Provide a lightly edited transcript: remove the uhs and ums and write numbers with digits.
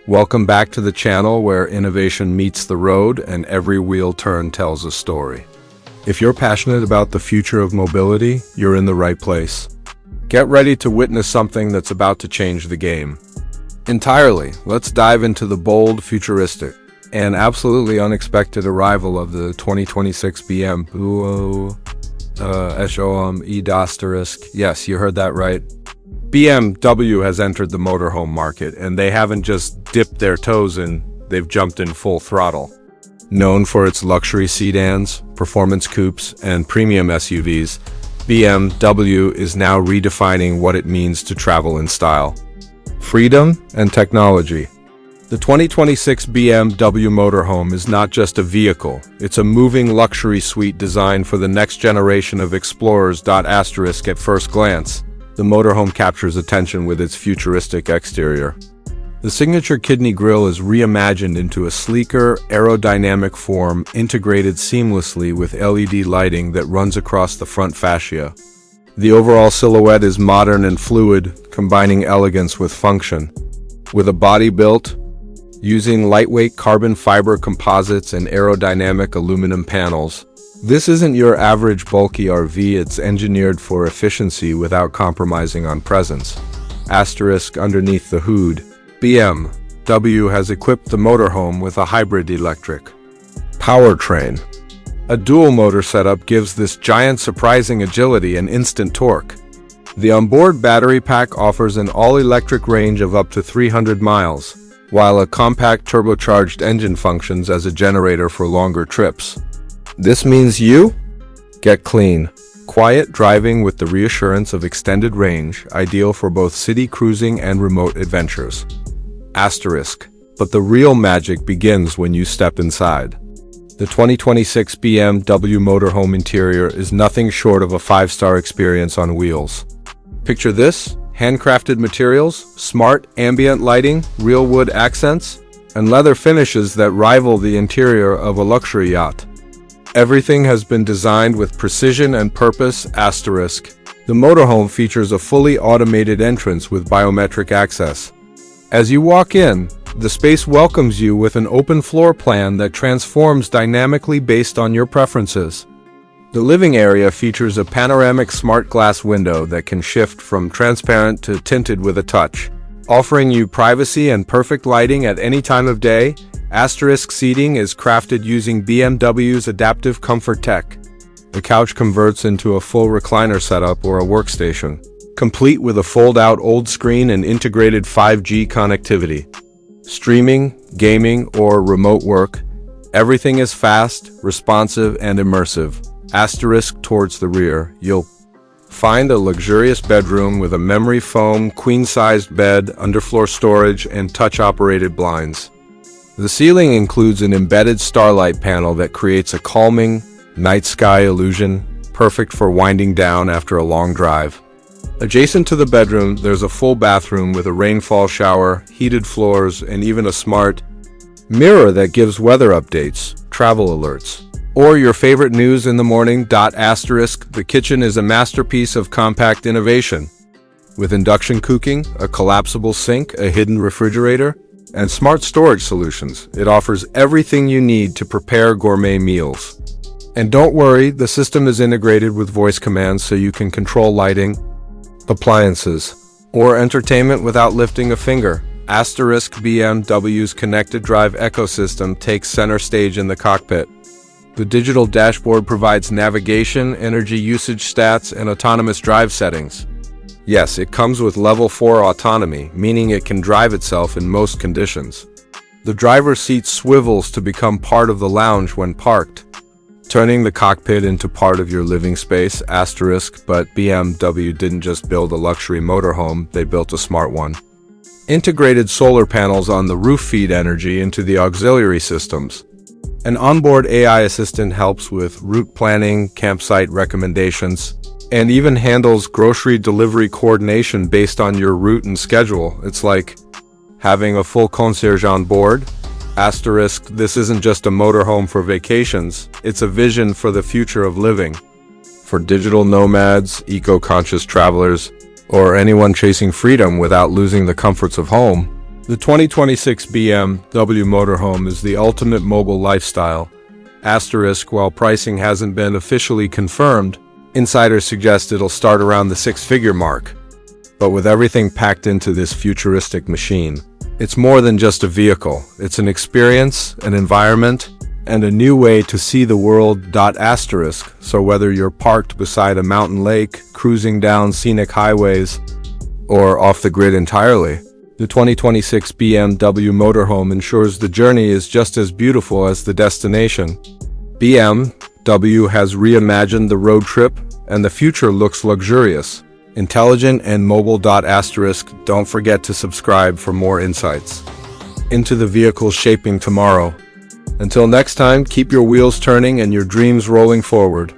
Welcome back to the channel where innovation meets the road and every wheel turn tells a story. If you're passionate about the future of mobility, you're in the right place. Get ready to witness something that's about to change the game entirely. Let's dive into the bold, futuristic, and absolutely unexpected arrival of the 2026 BMW Home. Yes, you heard that right. BMW has entered the motorhome market, and they haven't just dipped their toes in, they've jumped in full throttle. Known for its luxury sedans, performance coupes, and premium SUVs, BMW is now redefining what it means to travel in style, freedom, and technology. The 2026 BMW Motorhome is not just a vehicle, it's a moving luxury suite designed for the next generation of explorers. At first glance, the motorhome captures attention with its futuristic exterior. The signature kidney grille is reimagined into a sleeker, aerodynamic form integrated seamlessly with LED lighting that runs across the front fascia. The overall silhouette is modern and fluid, combining elegance with function. With a body built using lightweight carbon fiber composites and aerodynamic aluminum panels, this isn't your average bulky RV, it's engineered for efficiency without compromising on presence. Underneath the hood, BMW has equipped the motorhome with a hybrid electric powertrain. A dual-motor setup gives this giant surprising agility and instant torque. The onboard battery pack offers an all-electric range of up to 300 miles, while a compact turbocharged engine functions as a generator for longer trips. This means you get clean, quiet driving with the reassurance of extended range, ideal for both city cruising and remote adventures. But the real magic begins when you step inside. The 2026 BMW Motorhome interior is nothing short of a 5-star experience on wheels. Picture this: handcrafted materials, smart ambient lighting, real wood accents, and leather finishes that rival the interior of a luxury yacht. Everything has been designed with precision and purpose. The motorhome features a fully automated entrance with biometric access. As you walk in, the space welcomes you with an open floor plan that transforms dynamically based on your preferences. The living area features a panoramic smart glass window that can shift from transparent to tinted with a touch, offering you privacy and perfect lighting at any time of day. Seating is crafted using BMW's adaptive comfort tech. The couch converts into a full recliner setup or a workstation, complete with a fold-out old screen and integrated 5G connectivity. Streaming, gaming, or remote work, everything is fast, responsive, and immersive. Towards the rear, you'll find a luxurious bedroom with a memory foam, queen-sized bed, underfloor storage, and touch-operated blinds. The ceiling includes an embedded starlight panel that creates a calming, night sky illusion, perfect for winding down after a long drive. Adjacent to the bedroom, there's a full bathroom with a rainfall shower, heated floors, and even a smart mirror that gives weather updates, travel alerts, or your favorite news in the morning. The kitchen is a masterpiece of compact innovation. With induction cooking, a collapsible sink, a hidden refrigerator, and smart storage solutions, it offers everything you need to prepare gourmet meals. And don't worry, the system is integrated with voice commands so you can control lighting, appliances, or entertainment without lifting a finger. BMW's connected drive ecosystem takes center stage in the cockpit. The digital dashboard provides navigation, energy usage stats, and autonomous drive settings. Yes, it comes with level 4 autonomy, meaning it can drive itself in most conditions. The driver's seat swivels to become part of the lounge when parked, turning the cockpit into part of your living space. But BMW didn't just build a luxury motorhome, they built a smart one. Integrated solar panels on the roof feed energy into the auxiliary systems. An onboard AI assistant helps with route planning, campsite recommendations, and even handles grocery delivery coordination based on your route and schedule. It's like having a full concierge on board. This isn't just a motorhome for vacations, it's a vision for the future of living. For digital nomads, eco-conscious travelers, or anyone chasing freedom without losing the comforts of home, The 2026 BMW Motorhome is the ultimate mobile lifestyle. Asterisk, while pricing hasn't been officially confirmed, insiders suggest it'll start around the six-figure mark. But with everything packed into this futuristic machine, it's more than just a vehicle. It's an experience, an environment, and a new way to see the world. Asterisk, so whether you're parked beside a mountain lake, cruising down scenic highways, or off the grid entirely, the 2026 BMW Motorhome ensures the journey is just as beautiful as the destination. BMW has reimagined the road trip, and the future looks luxurious, intelligent, and mobile. Asterisk, don't forget to subscribe for more insights into the vehicles shaping tomorrow. Until next time, keep your wheels turning and your dreams rolling forward.